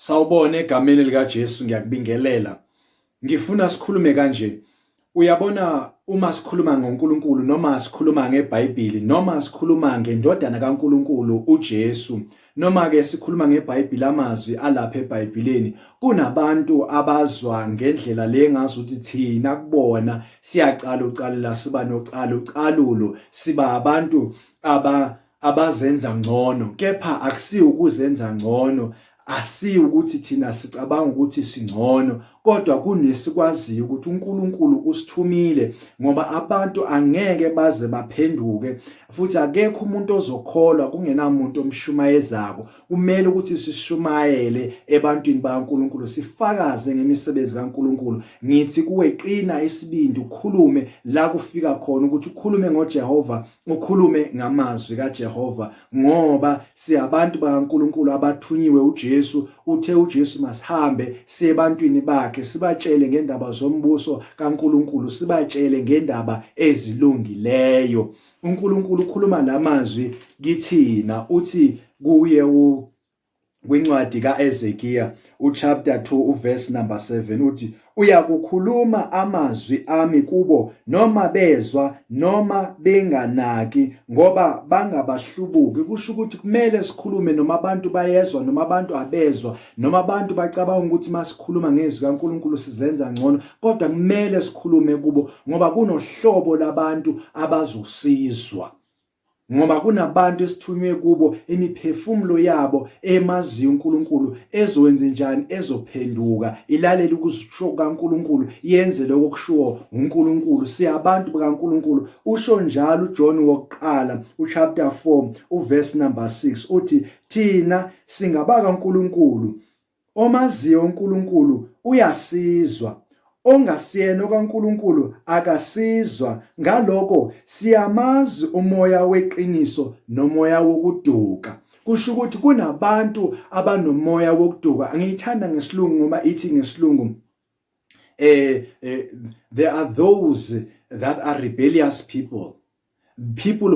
Sawubona egameni lika Jesu ngiyakubingelela. Ngifuna sikhulume kanje. Uyabona uma sikhuluma ngoNkulunkulu noma sikhuluma ngeBhayibheli noma sikhuluma ngendodana kaNkulunkulu uJesu noma ke sikhuluma ngeBhayibheli amazwi alapha eBhayibhelini kunabantu abazwa ngendlela le ngazuthi thina kubona siyaqala ucalela siba nocalucalulo siba abantu abazenza ngcono kepha akusi ukuzenza ngcono asi ukuthi thina sicabanga ukuthi singcono kodwa kunesikwaziyo ukuthi uNkulunkulu usithumile ngoba abantu angeke baze baphenduke futhi akekho umuntu ozokholwa kungenamuntu omshumayezako kumele ukuthi sishumayele ebantwini bakaNkulunkulu sifakaze ngemisebenzi kaNkulunkulu ngithi kuwe qina isibindi ukhulume la kufika khona ukuthi ukhulume ngoJehova ukhulume ngamazwi kaJehova ngoba siyabantu bakaNkulunkulu abathunyiwe uJesu uthe uJesu masihambe sebantwini bakhe sibatshele ngendaba zombuso kaNkulunkulu sibatshele ngendaba ezilungileyo uNkulunkulu ukhuluma lamazwi kithina uthi kuye kwincwadi kaEzekiya uchapter 2 uverse number 7 uthi uyakukhuluma amazwi ami kubo noma bezwa noma benganaki ngoba bangabahlubuki kusho ukuthi kumele sikhulume noma abantu bayezwa noma abantu abezwa noma abantu bacabanga ukuthi masikhuluma ngezwi kaNkulunkulu sizenza ngcono kodwa kumele sikhulume kubo ngoba kunohlobo labantu abazosizwa ngoba kunabantu esithunywe kubo imiphefumulo yabo emaziyo uNkulunkulu ezowenza njani ezophenduka ilalela ukuzisho kaNkulunkulu yenze lokho kushiwo uNkulunkulu siyabantu bakaNkulunkulu usho njalo uJohn wokuqala uchapter 4 uverse number 6 uthi thina singabaka uNkulunkulu omaziyo uNkulunkulu uyasizwa ongasiyena kaNkulunkulu akasizwa ngaloko siyamazi umoya weqiniso nomoya wokuduka kusho ukuthi kunabantu abanomoya wokuduka ngiyithanda ngesilungu ngoba ithi ngesilungu there are those that are rebellious people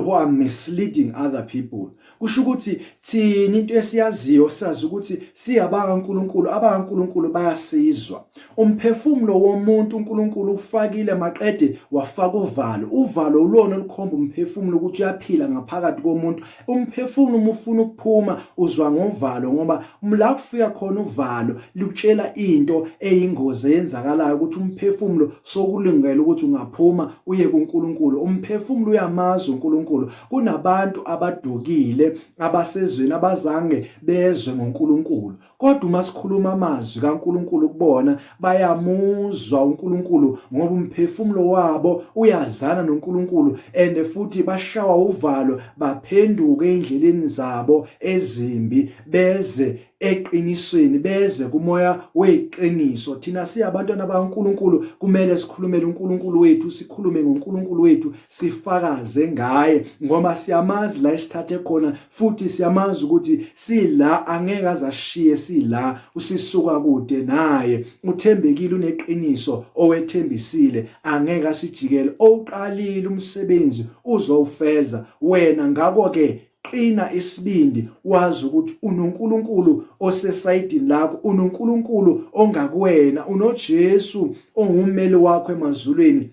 who are misleading other people kusho ukuthi thina into esiyaziyo sazi ukuthi siyabaka uNkulunkulu abakaNkulunkulu bayasizwa umphefumulo womuntu uNkulunkulu ufakile maqede wafaka uvalo ulona olukhomba umphefumulo ukuthi uyaphila ngaphakathi komuntu umphefumulo uma ufuna ukuphuma uzwa ngovalo ngoba la kufika khona uvalo lutshela into eyingozi eyenzakalayo ukuthi umphefumulo sokulungela ukuthi ungaphuma uye kuNkulunkulu umphefumulo uyamazi uNkulunkulu kunabantu abadukile abasezweni abazange bezwe ngoNkulunkulu kodwa uma sikhuluma amazwi kaNkulunkulu kubona bayamuzwa uNkulunkulu ngoba umphefumulo wabo uyazana noNkulunkulu and futhi bashawa uvalo baphenduke endleleni zabo ezimbi beze eqinisweni beze kumoya weqiniso thina siyabantwana bakaNkulunkulu kumele sikhulumele uNkulunkulu wethu sikhulume ngoNkulunkulu wethu sifakaze ngaye ngoba siyamazi la esithathe khona futhi siyamazi ukuthi sila angeke azashiye sila usisuka kude naye uthembekile uneqiniso owethembisile angeke asijikele oqalile umsebenzi uzowufeza wena ngakho ke qina isibindi wazi ukuthi unoNkulunkulu osesayidini lakho unoNkulunkulu ongakuwena unoJesu ongummeli wakho emazulwini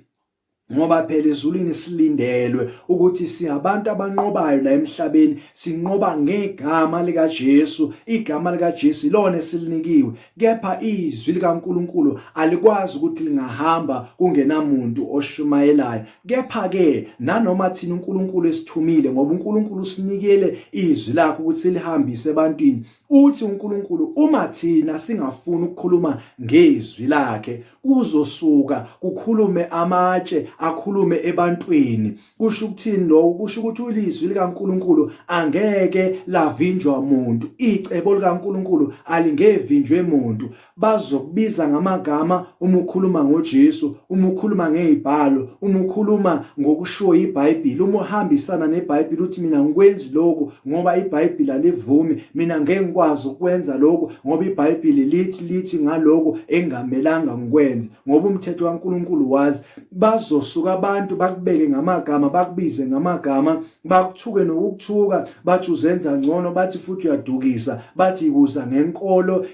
ngoba phela ezulwini silindelwe ukuthi siyabantu abanqobayo la emhlabeni sinqoba ngegama lika Jesu igama lika Jesu lona esilinikiwe kepha izwi likaNkulunkulu alikwazi ukuthi lingahamba kungenamuntu oshumayelayo kepha ke nanoma thina uNkulunkulu esithumile ngoba uNkulunkulu usinikele izwi lakhe ukuthi lihambise ebantwini uthi uNkulunkulu uma thina singafuni ukukhuluma ngezwi lakhe kuzosuka kukhulume amatshe akhulume ebantwini kusho ukuthini lo kusho ukuthi ulizwi likaNkulunkulu angeke lavinjwa umuntu icebo likaNkulunkulu alingevinjwe umuntu bazokubiza ngamagama uma ukhuluma ngoJesu uma ukhuluma ngezibhalo uma ukhuluma ngokusho iBhayibheli uma uhambisana neBhayibheli uthi mina ngikwenzi lokho ngoba iBhayibheli alivumi mina ngeke ngikwazi ukwenza lokho ngoba iBhayibheli lithi ngaloko engamelanga ngikwenze ngoba umthetho kaNkulunkulu wazi. Bazosuka abantu bakubeke ngamagama, bakubize ngamagama, bakuthuke nokukuthuka, bathi uzenza ngcono, bathi futhi uyadukisa, bathi kuza ngenkolo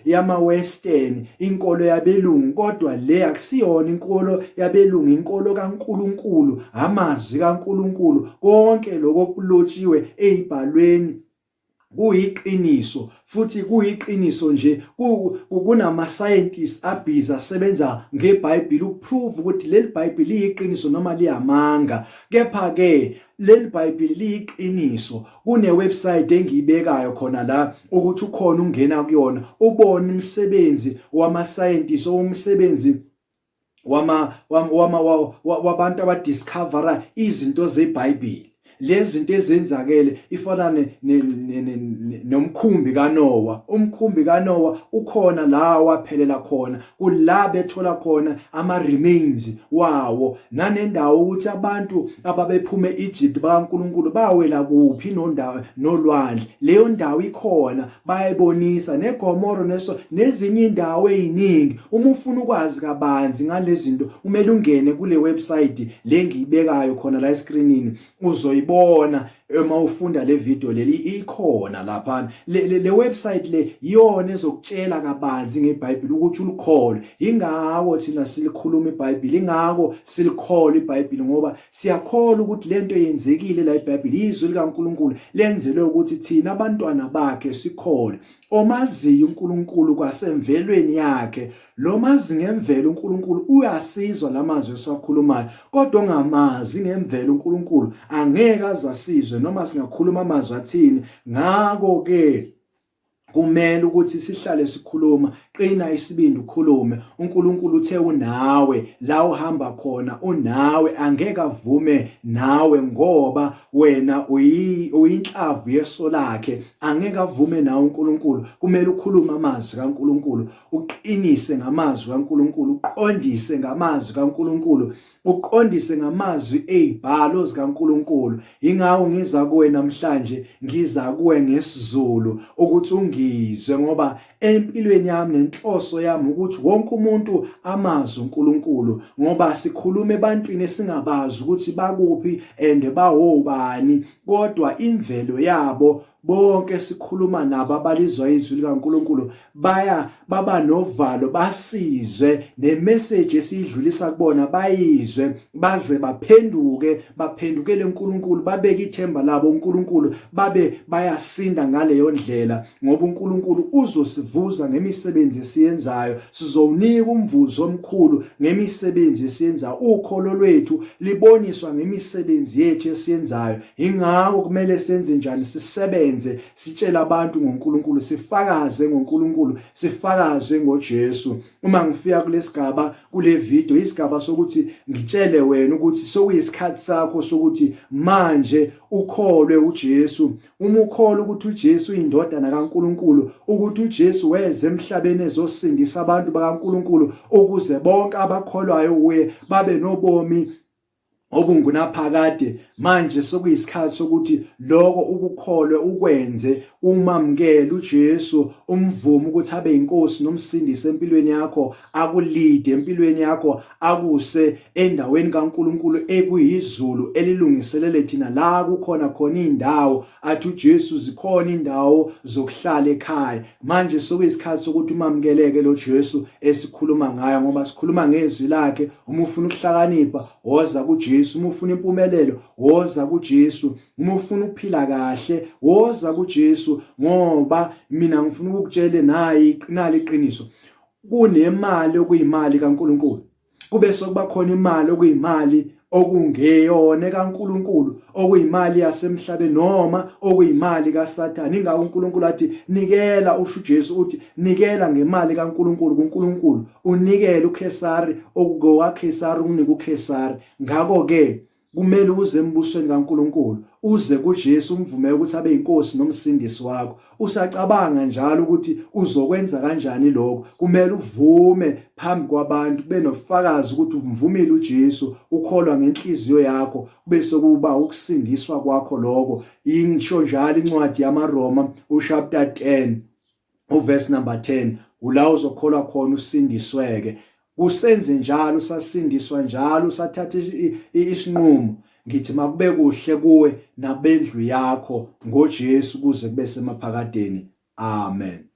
yama-Western, inkolo yabelungu. Kodwa le akusiyona inkolo yabelungu, inkolo kaNkulunkulu, amazwi kaNkulunkulu. Konke lokho okulotshiwe ezibhalweni kuyiqiniso, futhi kuyiqiniso nje. Kunama-scientists abhiza asebenza ngeBhayibheli ukuprove ukuthi leli Bhayibheli liyiqiniso noma liyamanga. Kepha-ke leli Bhayibheli liyiqiniso. Kune-website engiyibekayo khona la ukuthi ukhona ungena kuyona ubone umsebenzi wama-scientists, umsebenzi wabantu abadiscovera izinto zeBhayibheli. Lezi zinto ezenzakele ifana nomkhumbi kaNoah. Umkhumbi kaNoah ukhona la waphelela khona, kula bethola khona ama-remains wawo, nanendawo ukuthi abantu ababephume e-Egypt bakaNkulunkulu bawela kuphi nolwandle. Leyo ndawo ikhona, bayayibonisa neGomoro nezinye indawo eziningi. Uma ufuna ukwazi kabanzi ngalezi zinto umele ungene kule website le ngiyibekayo khona la escreenini, uzoyibona uma ufunda le video leli. Ikhona lapha le website le yona ezokutshela kabanzi ngeBhayibheli ukuthi ulikholwe. Ingako thina silikhuluma iBhayibheli, ingako silikholwa iBhayibheli, ngoba siyakholwa ukuthi lento yenzekile la iBhayibheli, izwi likaNkulunkulu lenzelwe ukuthi thina abantwana bakhe sikholwe. Omaziyo uNkulunkulu kwasemvelweni yakhe, lo mazi ngemvelo uNkulunkulu uyasizwa lamazwi esiwakhulumayo. Kodwa ongamazi ngemvelo uNkulunkulu angeke azasizwe noma singakhuluma amazwi athini. Ngakho-ke kumele ukuthi sihlale sikhuluma, qina isibindi ukhulume. uNkulunkulu uthe unawe, la uhamba khona unawe, angeke avume nawe ngoba wena uyinhlavu yeso lakhe. Angeke avume nawe uNkulunkulu. Kumele ukhulume amazwi kaNkulunkulu, uqinise ngamazwi kaNkulunkulu, uqondise ngamazwi kaNkulunkulu, uqondise ngamazwi ezibhalo zikaNkulunkulu. Ingakho ngiza kuwe namhlanje, ngiza kuwe ngesizulu ukuthi ungizwe, ngoba empilweni yami nenhloso yami ukuthi wonke umuntu amazi uNkulunkulu, ngoba sikhuluma ebantwini esingabazi ukuthi bakuphi and bawobani, kodwa imvelo yabo bonke sikhuluma nabo abalizwa izwi likaNkulunkulu baba novalo, basizwe nemessage esiyidlulisa kubona, bayizwe baze baphendukele uNkulunkulu, babeke ithemba labo uNkulunkulu, babe bayasinda ngaleyo ndlela, ngoba uNkulunkulu uzosivuza ngemisebenzi esiyenzayo. Sizowunika umvuzo omkhulu ngemisebenzi esiyenzayo. Ukholo lwethu liboniswa ngemisebenzi yethu esiyenzayo. Ingakho kumele senze njani? Sisebenze, sitshela abantu ngoNkulunkulu, sifakaze ngoNkulunkulu, sifakaze ngoJesu. Uma ngifika kulesigaba, kule video, isigaba sokuthi ngitshele wena ukuthi sokuyisikhathi sakho sokuthi manje ukholwe uJesu. Uma ukholwa ukuthi uJesu uyindodana kaNkulunkulu, ukuthi uJesu weze emhlabeni ezosindisa abantu bakaNkulunkulu ukuze bonke abakholwayo kuye babe nobomi obungunaphakade, manje sokuyisikhathi sokuthi lokho ukukholwe ukwenze. Umamukele uJesu, umvume ukuthi abe inkosi nomsindisi empilweni yakho, akulide empilweni yakho, akuse endaweni kaNkulunkulu ekuyizulu elilungiselele thina la kukhona khona indawo. Athi uJesu zikhona indawo zokuhlala ekhaya. Manje sokuyisikhathi sokuthi umamukeleke lo Jesu esikhuluma ngayo, ngoba sikhuluma ngezwi lakhe. Uma ufuna ukuhlakanipha, woza kuJesu. Uma ufuna impumelelo, woza kuJesu. Uma ufuna ukuphila kahle, woza kuJesu, ngoba mina ngifuna ukukutshela nali iqiniso. Kunemali okuyimali kaNkulunkulu, kube sokuba khona imali okuyimali okungeyona kaNkulunkulu, okuyimali yasemhlabeni noma okuyimali kaSathane. Ingakho uNkulunkulu athi nikela, usho uJesu uthi nikela ngemali kaNkulunkulu kuNkulunkulu, unikele uKhesari okuwaKhesari, unike uKhesari. Ngakho ke kumele uze embusweni kaNkuluNkulu, uze kuJesu umvumele ukuthi abe inkosi nomsindisi wakho. Usacabanga njalo ukuthi uzokwenza kanjani lokho, kumele uvume phambi kwabantu, kube nofakazi ukuthi umvumile uJesu, ukholwa ngenhliziyo yakho, bese kuba ukusindiswa kwakho lokho. Ingisho njalo incwadi yamaRoma uchapter 10 uverse number 10, ula uzokholwa khona usindisweke. Kusenze njalo, usasindiswa njalo, usathatha isinqumo. Ngithi makube kuhle kuwe nabendlu yakho ngoJesu kuze kube semaphakadeni. Amen.